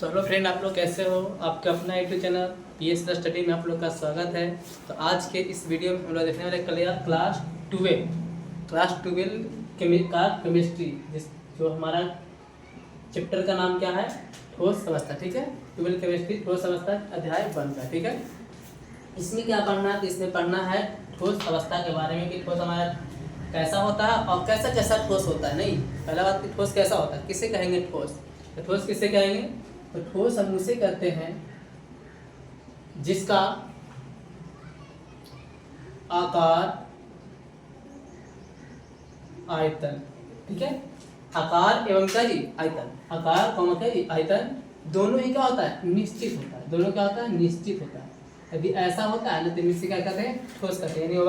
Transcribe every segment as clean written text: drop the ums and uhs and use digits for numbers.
तो hello friend, आप लोग कैसे हो। आपका अपना यूट्यूब चैनल PS स्टडी में आप लोग का स्वागत है। तो आज के इस वीडियो में हम लोग देखने वाले क्लास 12 का केमिस्ट्री, जिस जो हमारा चैप्टर का नाम क्या है, ठोस अवस्था। ठीक है, 12 केमिस्ट्री ठोस अवस्था अध्याय 1 का। ठीक है, इसमें क्या पढ़ना है, तो इसमें पढ़ना है ठोस अवस्था के बारे में कि ठोस हमारा कैसा होता है और कैसा कैसा ठोस होता है। नहीं, पहला बात कि ठोस कैसा होता है, किसे कहेंगे ठोस। तो ठोस किसे कहेंगे, तो ठोस हम उसे कहते हैं जिसका आकार, आयतन, ठीक है, आकार एवं क्या जी, आयतन, आकार कौन क्या जी, आयतन, दोनों ही क्या होता है, निश्चित होता है। दोनों क्या होता है, निश्चित होता है। यदि ऐसा होता है ना तो इसे क्या कहते हैं, ठोस कहते हैं। यानी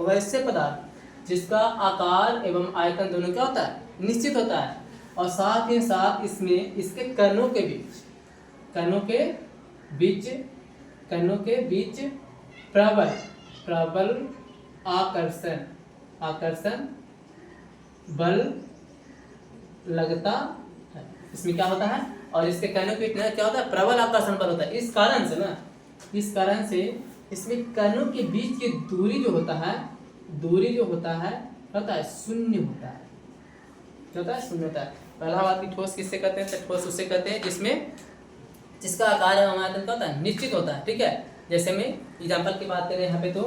वैसे पदार्थ जिसका आकार एवं आयतन दोनों क्या होता है, निश्चित होता है, और साथ ही साथ इसमें इसके कणों के बीच प्रबल आकर्षण बल लगता है। इसमें क्या होता है, और इसके कणों के बीच क्या होता है, प्रबल आकर्षण बल होता है। इस कारण से इसमें कणों के बीच की दूरी जो होता है शून्य होता है। क्या होता है, शून्य होता है। पहला बात की ठोस किससे कहते हैं, तो ठोस उसे कहते हैं जिसका आकार एवं आयतन क्या होता है, निश्चित होता है। ठीक है, जैसे में एग्जांपल की बात करें यहाँ पे, तो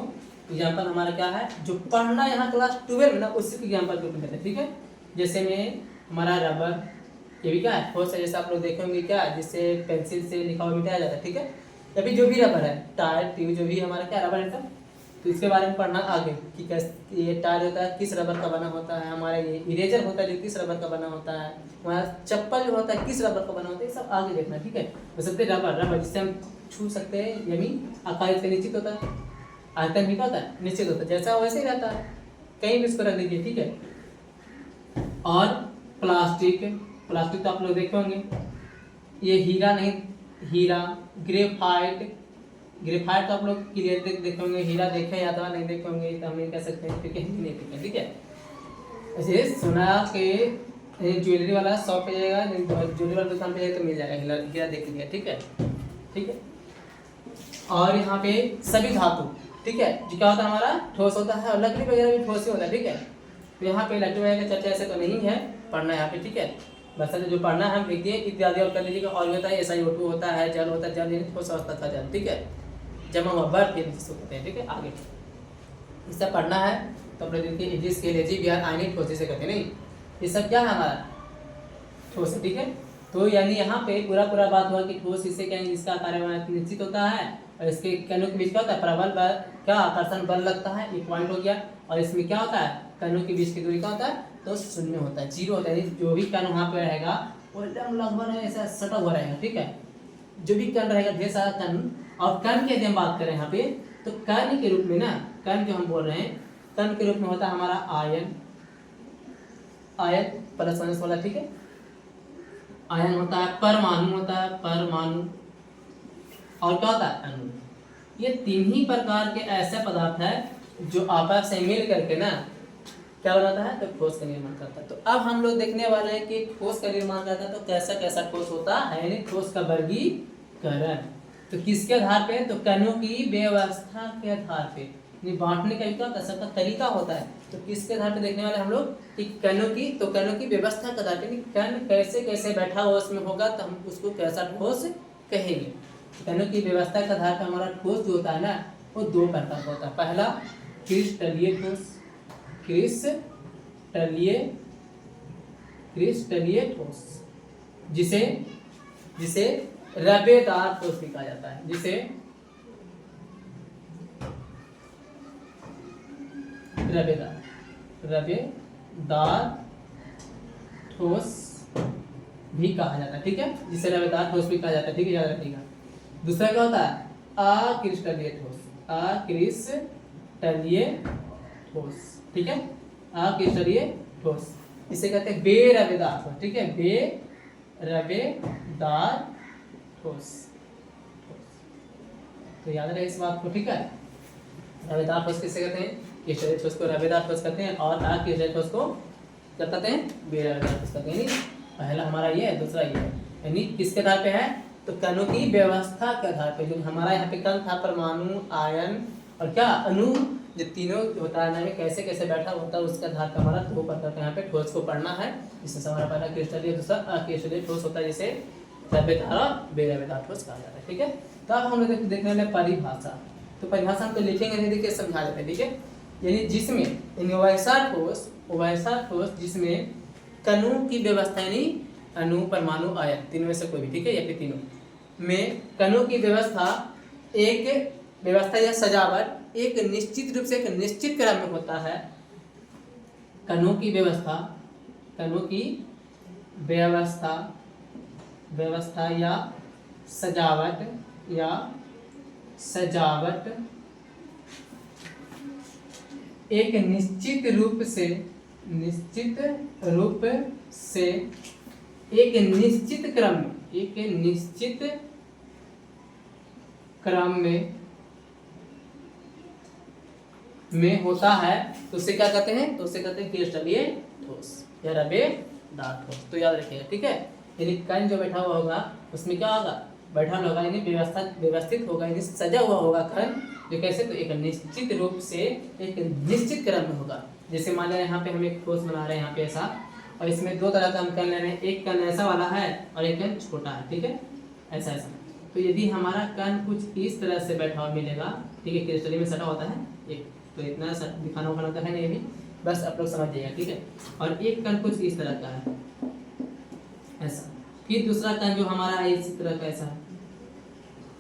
एग्जांपल हमारा क्या है, जो पढ़ना यहाँ क्लास 12 ना, उसी के एग्जांपल के ऊपर कहते हैं। ठीक है, जैसे में हमारा रबर, ये भी क्या है, ठोस है। जैसे आप लोग देखेंगे क्या, जिससे पेंसिल से लिखा हुआ मिटाया जाता है। ठीक है, अभी जो भी रबर है, टायर, ट्यूब, जो भी हमारा क्या रबर है सब, तो इसके बारे में पढ़ना आगे कि कैसे ये टायर होता है, किस रबर का बना होता है, हमारा ये इरेजर होता है जो किस रबर का बना होता है, हमारा चप्पल जो होता है किस रबर का बना होता है, ये सब आगे देखना। ठीक है, बस रबर जिससे हम छू सकते हैं, यानी आकार इसका निश्चित होता है, आयतन भी होता है निश्चित होता है, जैसा वैसे ही रहता है, कहीं भी इसको रख दीजिए। ठीक है, और प्लास्टिक तो आप लोग देखे होंगे, ये हीरा, ग्रेफाइट तो आप लोग क्लियर देखे होंगे, हीरा देखे या तो नहीं देखे होंगे तो हम नहीं कह सकते हैं क्योंकि हम नहीं देखे। ठीक है, ऐसे सोना के ज्वेलरी वाला शॉप पे जाएगा, ज्वेलरी वाला दुकान पे जाएगा तो मिल जाएगा हीरा देख लिया। ठीक है, और यहाँ पे सभी धातु, ठीक है, जो क्या होता है हमारा ठोस होता है, और लकड़ी वगैरह भी ठोस ही होता है। ठीक है, तो यहाँ पे लकड़ी वगैरह का चर्चा ऐसे तो नहीं है पढ़ना यहाँ पे। ठीक है, बस जो पढ़ना है हम लिख दिए इत्यादि और कर लीजिएगा। और होता है SiO2 होता है, जल होता है, जल यानी ठोस अवस्था का जल। ठीक है, जमा हुआ बर्फ जिसको कहते हैं। ठीक है, आगे ये सब पढ़ना है तो अपने देखिए एजी स्केल, एजी बिहार आयनिक ठोस जिसे कहते हैं। नहीं, ये सब क्या है, हमारा ठोस है। ठीक है, तो यानी यहाँ पे पूरा बात हुआ कि ठोस इसे क्या है, इसका आकार निश्चित होता है, और इसके कणों के बीच क्या होता है, प्रबल क्या आकर्षण बल लगता है, ये पॉइंट हो गया। और इसमें क्या होता है, कणों के बीच की दूरी क्या होता है, तो शून्य होता है, जीरो होता है। जो भी कण वहाँ पे रहेगा वो एकदम लगभग ऐसा सटा हुआ रहेगा। ठीक है, जो भी कण रहेगा, ढेर सारा कण। और कण की यदि हम बात करें यहाँ पे, तो कण के रूप में ना, कण जो हम बोल रहे हैं, कण के रूप में होता है हमारा आयन प्लस माइनस वाला। ठीक है, आयन होता है, परमाणु, और क्या होता है, अणु। ये तीन ही प्रकार के ऐसे पदार्थ है जो आपस से मिल करके ना क्या बनाता है, तो ठोस का निर्माण करता है। तो अब हम लोग देखने वाले हैं कि ठोस का निर्माण करता है तो कैसा कैसा ठोस होता है, यानी ठोस का वर्गीकरण। तो किसके आधार पे, तो कणों की व्यवस्था के आधार पे, बांटने का क्या सबका तरीका होता है। तो किसके आधार पे देखने वाले हम लोग कि कणों की व्यवस्था के आधार पे, कण कैसे कैसे बैठा हुआ उसमें होगा तो हम उसको कैसा ठोस कहेंगे। कणों की व्यवस्था के आधार पर हमारा ठोस जो होता है ना, वो दो प्रकार का होता है। पहला क्रिस्टलीय ठोस, जिसे रवेदार ठोस भी कहा जाता है, जिसे रवेदार ठोस भी कहा जाता है। ठीक है, जिसे रवेदार ठोस भी कहा जाता है। ठीक है, याद रखिएगा। दूसरा क्या होता है, अक्रिस्टलीय ठोस। ठीक है, अक्रिस्टलीय ठोस, इसे कहते हैं बेरवेदार ठोस। ठीक है, बेरवेदार ठोस। तो याद रहे इस बात को। ठीक है, रवेदार ठोस किसे कहते हैं, क्रिस्टलीय ठोस को रवेदार ठोस कहते हैं, और अक्रिस्टलीय ठोस को क्या कहते हैं, बेरवेदार ठोस कहते हैं। पहला हमारा ये है, दूसरा ये है। यानी किसके आधार पे है, तो कणों की व्यवस्था के आधार पे। जो हमारा यहाँ पे कण था, परमाणु, आयन और क्या अणु, जो तीनों होता है ना, में कैसे कैसे बैठा होता है, उसके आधार पे हमारा दो प्रकार का यहाँ पे ठोस को पढ़ना है। इसमें हमारा पहला क्रिस्टलीय, दूसरा अक्रिस्टलीय ठोस होता है, जिसे द्रव्यधार और बेद्रव्यधार ठोस कहा जाता है। ठीक है, तो अब हम लोग देखने वाले परिभाषा। तो परिभाषा हम तो लिखेंगे नहीं, देखिए समझा देते हैं। ठीक है, यानी जिसमें वैसा ठोस जिसमें कणों की व्यवस्था, यानी अणु, परमाणु, आयन, तीनों में से कोई भी, ठीक है, या फिर तीनों में कणों की व्यवस्था, एक व्यवस्था या सजावट एक निश्चित रूप से एक निश्चित क्रम में होता है। कणों की व्यवस्था या सजावट एक निश्चित रूप से एक निश्चित क्रम में होता है, तो उसे क्या कहते हैं, तो उसे कहते हैं क्रिस्टलीय ठोस या रवेदार ठोस। तो याद रखिएगा। ठीक है, यानी कण जो बैठा हुआ होगा उसमें क्या होगा, बैठा होगा, यानी व्यवस्थित होगा, यानी सजा हुआ होगा कण, जो कैसे, तो एक निश्चित रूप से एक निश्चित क्रम में होगा। जैसे मान लिया यहाँ पे हम एक ठोस बना रहे हैं यहाँ पे ऐसा, और इसमें दो तरह का हम कण ले रहे हैं, एक कण ऐसा वाला है और एक कण छोटा है। ठीक है, ऐसा। तो यदि हमारा कण कुछ इस तरह से बैठा हुआ मिलेगा, ठीक है, क्रिस्टलीय में सटा होता है एक, तो इतना दिखाना होगा तो है नहीं, अभी बस आप लोग समझ जाइएगा। ठीक है, और एक कण कुछ इस तरह का है ऐसा, फिर दूसरा कण जो हमारा है इसी तरह का ऐसा है।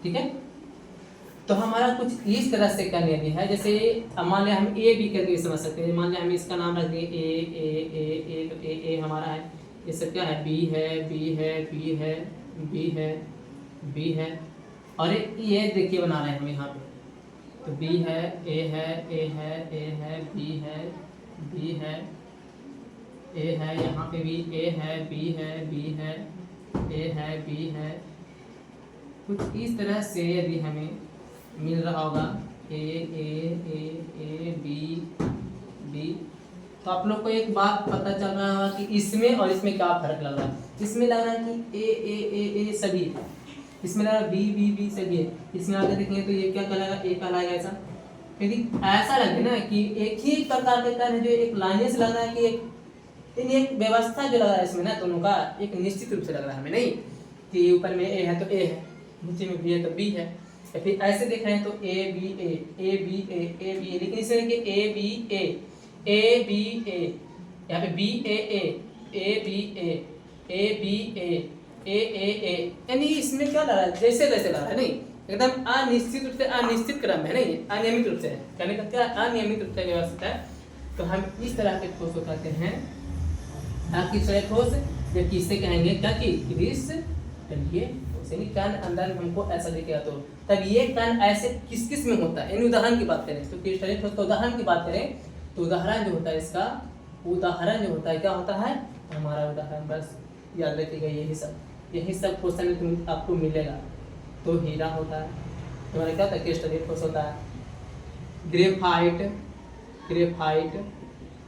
ठीक है, तो हमारा कुछ इस तरह से कण यदि है, जैसे मान लिया हम ए बी करके समझ सकते हैं। मान लिया हम इसका नाम रख दिए ए हमारा है, ये सब क्या है, बी है, और ये देखिए बना रहे हैं हम यहाँ पे, तो बी है, ए है, बी है, ए है, यहाँ पे भी ए है, बी है, बी है। कुछ इस तरह से यदि हमें मिल रहा होगा ए बी, तो आप लोग को एक बात पता चल रहा होगा कि इसमें और इसमें क्या फर्क लग रहा है। इसमें लग रहा है कि ए सभी है, इसमें लग रहा है बी सभी है। इसमें आगे देखेंगे तो ये क्या कहलाएगा, ए कहलाएगा ऐसा। यदि ऐसा लगे ना कि एक ही प्रकार के कण है, जो एक लाइन से लग रहा है कि एक व्यवस्था जो लग रहा है इसमें ना, दोनों का एक निश्चित रूप से लग रहा है हमें, नहीं कि ऊपर में ए है तो ए है, नीचे में बी है तो बी है, या फिर ऐसे देख रहे हैं तो ए बी ए, लेकिन इसमें ए बी ए, यहाँ पे बी ए, यानी इसमें क्या लग रहा है, जैसे तैसे लग रहा है, नहीं एकदम अनिश्चित रूप से अनिश्चित क्रम है, नहीं अनियमित रूप से है, कहने का क्या अनियमित रूप से व्यवस्थित है। तो हम इस तरह के ठोस को कहते हैं अक्रिस्टलीय ठोस, जबकि इसे कहेंगे क्या कि क्रिस्टलीय ठोस। यानी कण अंदर हमको ऐसा दिखेगा, तो तब ये कण ऐसे किस किस में होता है, यानी उदाहरण की बात करें तो क्रिस्टलीय ठोस का उदाहरण की बात करें तो उदाहरण जो होता है इसका, उदाहरण जो होता है क्या होता है, हमारा उदाहरण बस याद रखिएगा, यही सब क्वेश्चन आपको मिलेगा। तो हीरा होता है, तुम्हारा क्या होता है, क्रिस्टलीय ठोस होता है। ग्रेफाइट,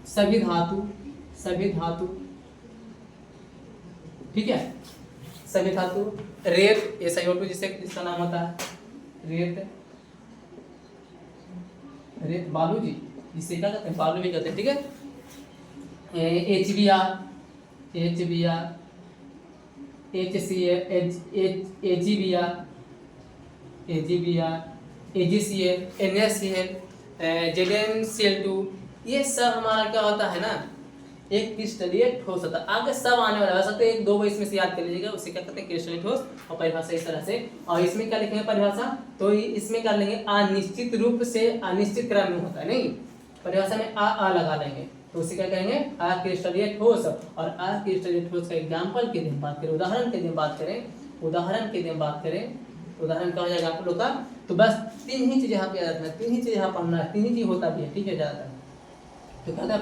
सभी धातु, ठीक है, सभी धातु। रेत, SiO2 जिसका नाम होता है रेत, बालू जी जिसे क्या कहते हैं, बालू भी कहते हैं। ठीक है, HBr, HCl, AgBr, AgCl, NaCl, ZnCl2, ये सब हमारा क्या होता है ना, एक क्रिस्टलीय ठोस होता है। आगे सब आने वाला है, वैसे तो एक दो इसमें से याद कर लीजिएगा, उसे क्या कहते हैं, क्रिस्टलीय ठोस। और परिभाषा इस तरह से, और इसमें क्या लिखेंगे परिभाषा, तो इसमें क्या लेंगे, अनिश्चित रूप से अनिश्चित क्रम में होता है, नहीं परिभाषा में आ लगा लेंगे, तो उसे क्या कहेंगे, अक्रिस्टलीय ठोस। और अक्रिस्टलीय ठोस का एग्जाम्पल के दिन बात करें, उदाहरण के दिन बात करें, उदाहरण क्या हो जाएगा आप लोग का। तो बस तीन ही चीज यहाँ पे याद रखना, तीन ही चीज यहाँ पढ़ना है, तीन ही चीज होता भी है। ठीक है, ज्यादातर तो कहता है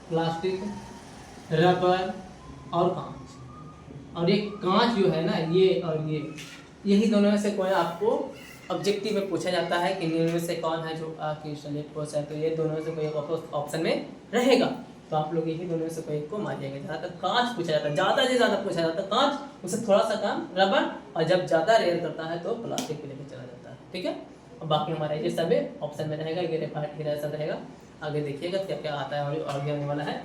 प्लास्टिक, रबर और कांच। और एक कांच जो है ना, ये और यही दोनों में से कोई आपको ऑब्जेक्टिव में पूछा जाता है कि निम्न में से कौन है जो अक्रिस्टलीय ठोस है, तो ये दोनों में से कोई ऑप्शन में रहेगा। तो आप लोग यही दोनों में से कोई एक को मारिएगा। जहाँ तक कांच पूछा जाता है, ज़्यादा से ज़्यादा पूछा जाता है कांच, उससे थोड़ा सा कम रबड़, और जब ज़्यादा रेयर करता है तो प्लास्टिक पे लेकर चला जाता है। ठीक है, और बाकी हमारा ये सब ऑप्शन में रहेगा, ये ग्रेफाइट हीरा सब रहेगा। आगे देखिएगा क्या क्या आता है और आगे आने वाला है।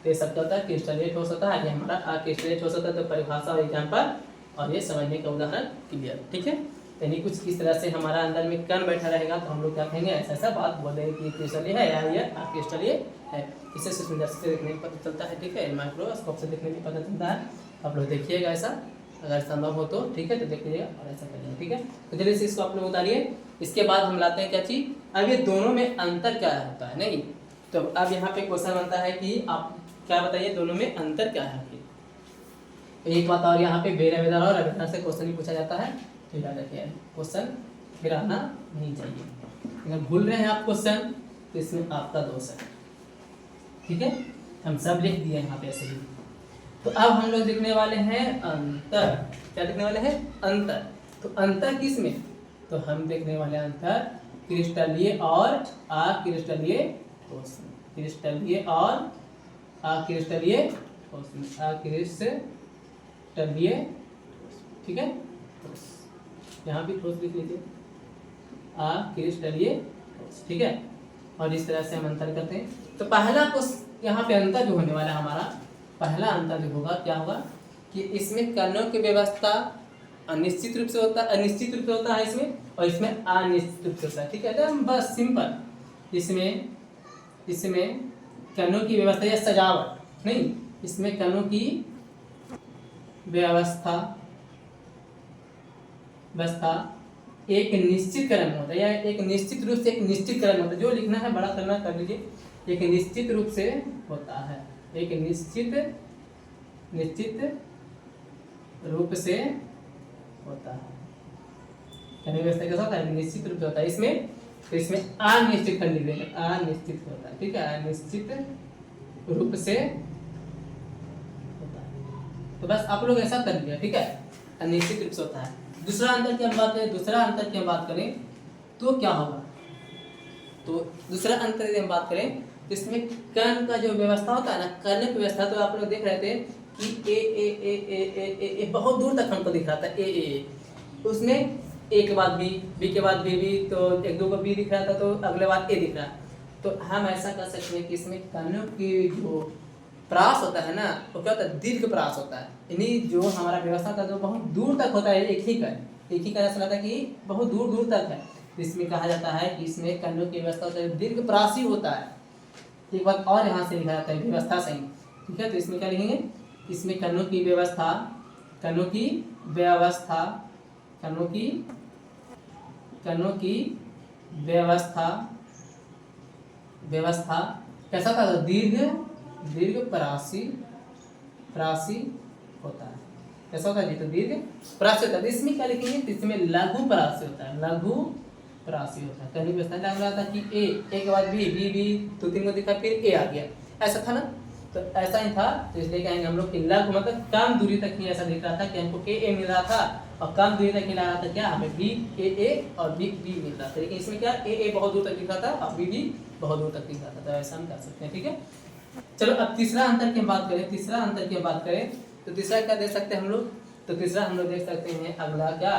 तो ये सब क्या होता है, क्रिस्टलीय ठोस होता है। ये हमारा क्रिस्टलीय ठोस होता है, तो परिभाषा और एग्जाम्पल और ये समझने का उदाहरण क्लियर। ठीक है, यानी कुछ इस तरह से हमारा अंदर में कण बैठा रहेगा, तो हम लोग क्या कहेंगे, ऐसा ऐसा बात बोलेंगे कि क्रिस्टलीय है या ये क्रिस्टलीय है। इसे सूक्ष्मदर्शी से देखने में पता चलता है। ठीक है, माइक्रोस्कोप से देखने में पता चलता है। आप लोग देखिएगा ऐसा, अगर संभव हो तो ठीक है, तो देख लीजिएगा और ऐसा करिएगा। ठीक है, तो चलिए इसको आप लोग उतारिए। इसके बाद हम लाते हैं क्या चीज़, अब ये दोनों में अंतर क्या होता है। नहीं, तो अब यहाँ पे क्वेश्चन बनता है कि आप क्या बताइए दोनों में अंतर क्या है। एक बात और, यहाँ पे बेरावेदार और अवेदार से क्वेश्चन भी पूछा जाता है, तो याद रखिए क्वेश्चन फिर आना नहीं चाहिए। अगर भूल रहे हैं आप क्वेश्चन तो इसमें आपका दोष है। ठीक है, हम सब लिख दिए यहाँ पे ऐसे ही। तो अब हम लोग देखने वाले हैं अंतर। क्या देखने वाले हैं, अंतर। तो अंतर किस में, तो हम देखने वाले अंतर क्रिस्टलीय और अक्रिस्टलीय ठोस में। क्रिस्टलीय और अक्रिस्टलीय ठोस में, अक्रिस्टलीय। ठीक है, यहाँ भी ठोस लिख लीजिए, अक्रिस्टलीय ठोस। ठीक है, और इस तरह से हम अंतर करते हैं। तो पहला यहाँ पे अंतर जो होने वाला है हमारा, पहला अंतर जो होगा क्या होगा कि इसमें कणों की व्यवस्था अनिश्चित रूप से होता है, अनिश्चित रूप से होता है इसमें, और इसमें अनिश्चित रूप से होता है। ठीक है, तो बस सिंपल, इसमें कणों की व्यवस्था या सजावट नहीं, इसमें कणों की व्यवस्था एक निश्चित क्रम होता है, या एक निश्चित रूप से एक निश्चित क्रम होता है। जो लिखना है बड़ा करना कर लीजिए, एक निश्चित रूप से होता है, एक निश्चित रूप से होता है। यानी व्यवस्था कैसा होता है, निश्चित रूप से होता है। इसमें तो इसमें अनिश्चित कंडीशन, अनिश्चित होता है। ठीक है, अनिश्चित रूप से होता है। तो बस आप लोग ऐसा कर लिया। ठीक है, अनिश्चित रूप से होता है। दूसरा अंतर की हम बात करें तो क्या होगा, तो दूसरा अंतर यदि हम बात करें तो इसमें कण का जो व्यवस्था होता है ना, कण की व्यवस्था, तो आप लोग देख रहे थे कि ए बहुत दूर तक हमको दिख रहा था, ए उसमें ए के बाद बी के बाद बी, तो एक दो को बी दिख रहा था, तो अगले बार ए दिख रहा। तो हम ऐसा कर सकते हैं कि इसमें कणों की जो प्रास होता है ना, वो क्या होता है, दीर्घ प्रास होता है। यानी जो हमारा व्यवस्था था जो बहुत दूर तक होता है, एक ही का ऐसा लगता है कि बहुत दूर दूर तक है। तो इसमें कहा जाता है कि इसमें कणों की व्यवस्था होता है, दीर्घ प्रासी होता है। एक बात और यहाँ से लिखा जाता है व्यवस्था सही। ठीक है, तो इसमें क्या लिखेंगे, इसमें कणों की व्यवस्था कैसा था, दीर्घ प्रासी होता है। कैसा होता है जी, तो दीर्घ प्रासी होता है। इसमें क्या लिखेंगे, इसमें लघु प्रासी होता है, लघु प्रासी होता है। कहीं व्यवस्था लग रहा था कि ए के बाद बी दो तीन को दिखा, फिर ए आ गया, ऐसा था ना, तो ऐसा ही था। तो इसलिए कहेंगे हम लोग कि लघु मतलब कम दूरी तक ही ऐसा दिख रहा था कि हमको ए मिल रहा था, और कम दूरी तक मिला रहा था क्या, हमें बी ए और बी मिल रहा था। लेकिन इसमें क्या, ए बहुत दूर तक दिख रहा था और बी बहुत दूर तक दिख रहा था। तो ऐसा हम कर सकते हैं। ठीक है, चलो अब तीसरा अंतर की बात करें, तो तीसरा क्या देख सकते हैं हम लोग, तो तीसरा हम लोग देख सकते हैं अगला क्या,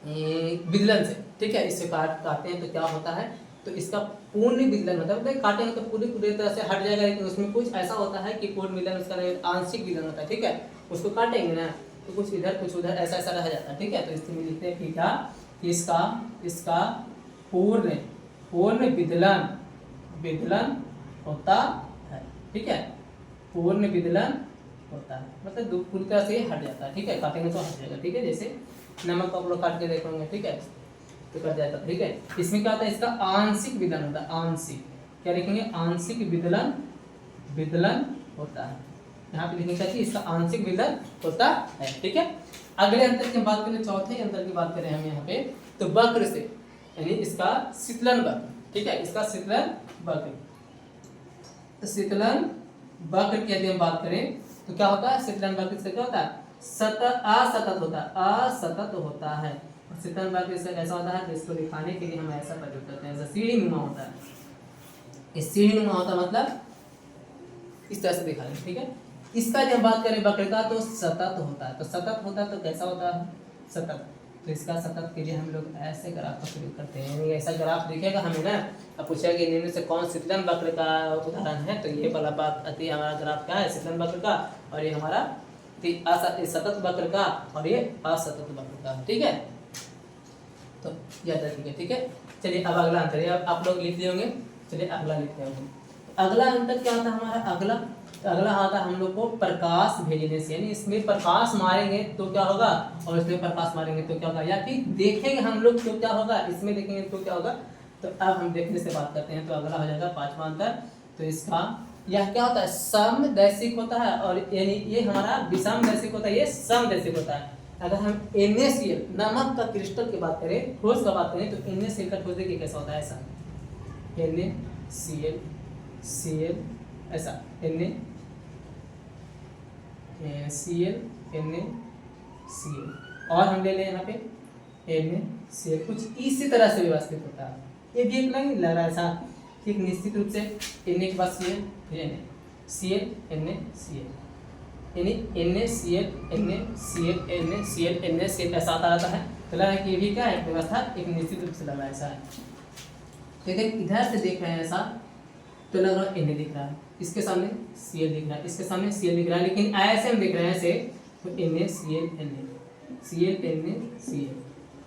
विदलन से। ठीक है, इससे काटते हैं तो क्या होता है, तो इसका पूर्ण विदलन होता है, मतलब काटेंगे तो पूरी तरह से हट जाएगा। लेकिन उसमें कुछ ऐसा होता है कि पूर्ण विदलन उसका आंशिक विदलन होता है। ठीक है, उसको काटेंगे ना तो कुछ इधर कुछ उधर ऐसा रह जाता है। ठीक है, तो इसमें लिखते हैं कि क्या, इसका पूर्ण विदलन होता है। ठीक है, पूर्ण विदलन होता है, मतलब पूरी तरह से हट जाता है। ठीक है, काटेंगे तो हट जाएगा। ठीक है, जैसे नमक को आप लोग काट के देखेंगे, ठीक है, तो कट जाता है। ठीक है, इसमें क्या होता है, इसका आंशिक विदलन होता है। आंशिक क्या लिखेंगे, आंशिक विदलन होता है। यहाँ पे लिखने चाहिए इसका आंशिक विदलन होता है। ठीक है, अगले अंतर की बात करें, चौथे अंतर की बात करें हम यहाँ पे, तो वक्र से, यानी इसका शीतलन वक्र। ठीक है, इसका शीतलन वक्र, तो शीतलन वक्र की यदि हम बात करें तो क्या होता है, शीतलन वक्र से क्या होता है, असतत होता है। शीतलन वक्र से ऐसा होता है, तो इसको दिखाने के लिए हम ऐसा प्रयोग करते हैं, जैसे सीढ़ी नुमा होता है। इस सीढ़ी नुमा होता मतलब इस तरह से दिखा रहे हैं, ठीक है। इसका जब बात करें वक्र का तो सतत होता है। तो सतत होता है तो कैसा होता है? सतत। तो इसका सतत के लिए हम लोग ऐसे ग्राफ का प्रयोग करते हैं, यानी ऐसा ग्राफ दिखेगा हमें ना, अब पूछेगा कि निम्न से कौन शीतलन वक्र का उदाहरण है, तो ये वाला बात आती है। हमारा ग्राफ क्या है? शीतलन वक्र का, और ये हमारा सतत वक्र का, और ये असतत वक्र का, ठीक है। तो याद रखिएगा, ठीक है। चलिए अब अगला अंतर है, अब आप लोग लिख लिए होंगे। चलिए अगला लिखते हैं। अगला अंतर क्या होता है हमारा? अगला तो अगला आता है हम लोग को प्रकाश भेजने से, यानी इसमें प्रकाश मारेंगे तो क्या होगा, और इसमें प्रकाश मारेंगे तो क्या होगा, या फिर देखेंगे हम लोग तो क्या होगा, इसमें देखेंगे तो क्या होगा। तो अब हम देखने से बात करते हैं, तो अगला हो जाएगा पांचवा अंतर। तो इसका यह क्या होता है? समदैशिक होता है, और यानी ये हमारा विषमदैशिक होता है, ये समदैशिक होता है। अगर हम NaCl नमक का क्रिस्टल की बात करें, ठोस का बात करें, तो NaCl का ठोस देखिए कैसा होता है, ऐसा NaCl Cl ऐसा NaCl NaCl, और हम ले लें यहाँ पे NaCl, कुछ इसी तरह से व्यवस्थित होता है। ये भी एक नहीं लग रहा है ऐसा, ठीक। निश्चित रूप से Na के बाद Cl फिर NaCl NaCl, यानी NaCl NaCl NaCl NaCl ऐसा आता रहता है। तो लग रहा है कि ये भी क्या है? व्यवस्था एक निश्चित रूप से लग रहा है, ऐसा है। तो इधर से देख रहे हैं ऐसा, तो लग रहा है Na दिख रहा है, इसके सामने Cl दिख रहा है, इसके सामने Cl दिख रहा है, लेकिन ऐसे हम देख रहे हैं ऐसे, तो NaCl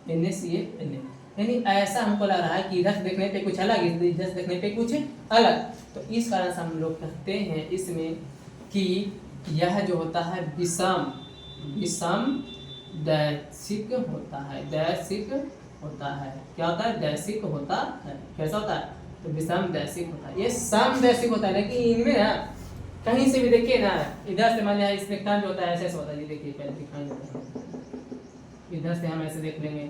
Na, यानी ऐसा हमको लग रहा है कि इधर देखने पे कुछ अलग, इधर से देखने पे कुछ अलग। तो इस कारण से हम लोग कहते हैं इसमें कि यह जो होता है विषमदैशिक होता है, दैशिक होता है। क्या होता है? दैशिक होता है। कैसा होता है? तो विषमदैशिक होता है, ये समदैशिक होता है। लेकिन इनमें ना कहीं से भी देखिए ना, इधर से मान लिया इसमें कण जो होता है ऐसे होता है, ये देखिए पहले दिखाई देता है। इधर से हम ऐसे देख लेंगे,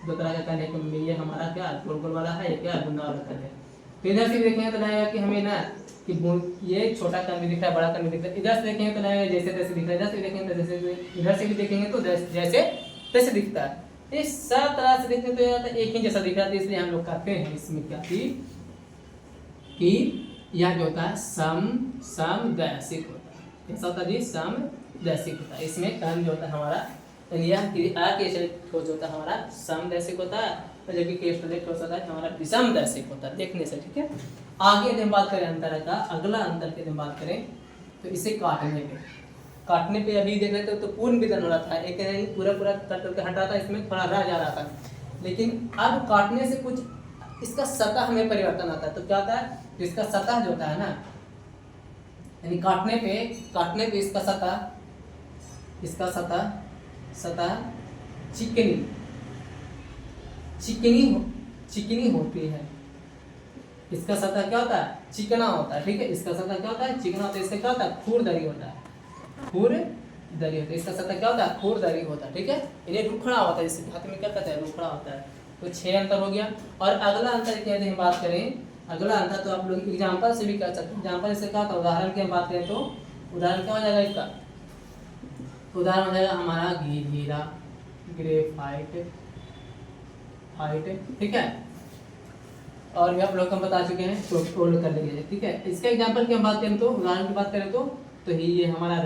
दो तरह का कण है, ये हमारा क्या गोल गोल वाला है, ये क्या बुंदा वाला कण है। तो इधर से भी देखेंगे तो लगेगा कि हमें ना कि ये छोटा कण भी दिख रहा है, बड़ा कण भी दिख रहा है। इधर से देखेंगे तो लगेगा जैसे तैसे दिख रहा है, इधर से देखेंगे तो जैसे, इधर से भी देखेंगे तो जैसे तैसे दिखता है। इस सब तरह से देखने तो एक ही जैसा दिख रहा है, इसलिए हम लोग कहते हैं इसमें क्या कि यह जो होता है समदैशिक होता है। कैसा होता है जी? समदैशिक होता है। इसमें कण जो होता है हमारा, यह ठोस होता है हमारा समदैशिक होता है, और जबकि क्रिस्टलीय ठोस होता है हमारा विषमदैशिक होता है, देखने से, ठीक है। आगे यदि हम बात करें अंतर का, अगला अंतर की हम बात करें तो इसे काटने पे अभी देख रहे थे तो पूर्ण विदन हो रहा था, एक नहीं पूरा कट करके हटा था, इसमें थोड़ा रह जा रहा था। लेकिन अब काटने से कुछ इसका सतह में परिवर्तन आता है। तो क्या होता है? इसका सतह जो होता है ना, यानी काटने पे इसका सतह चिकनी होती है। इसका सतह क्या होता है? चिकना होता है, ठीक है। इसका सतह क्या होता है? चिकना होता है। इसका क्या होता है? खुरदरी होता है, इसका सतह क्या होता है? खुरदरी होता है, ठीक है। ये रुखड़ा होता है, इसे हाथ में क्या कहते हैं? रुखड़ा होता है। तो 6 अंतर हो गया। और अगला अंतर की यदि हम बात करें, अगला अंतर तो आप लोग एग्जाम्पल से भी कर सकते हैं। एग्जाम्पल से क्या होता है? उदाहरण की हम बात करें तो उदाहरण क्या हो जाएगा इसका? उदाहरण हो जाएगा हमारा हीरा, ग्रेफाइट, ठीक है। और भी आप लोग हम बता चुके हैं, तो फोल्ड कर लीजिए, ठीक है। इसका एग्जाम्पल की हम बात करें तो उदाहरण की बात करें तो ये हमारा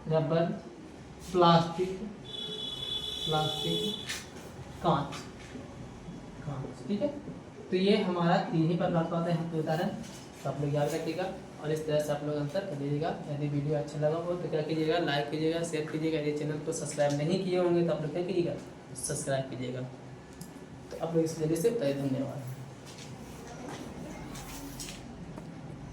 रबर, प्लास्टिक, कांच, ठीक है। तो ये हमारा 3 ही प्रकार का होता है उदाहरण। तो आप लोग याद रखिएगा और इस तरह से आप लोग आंसर कर दीजिएगा। यदि वीडियो अच्छा लगा हो तो क्या कीजिएगा? लाइक कीजिएगा, शेयर कीजिएगा। यदि चैनल को सब्सक्राइब नहीं किए होंगे तो आप लोग क्या कीजिएगा? सब्सक्राइब कीजिएगा। तो आप लोग इस जल्दी से बताइए। धन्यवाद।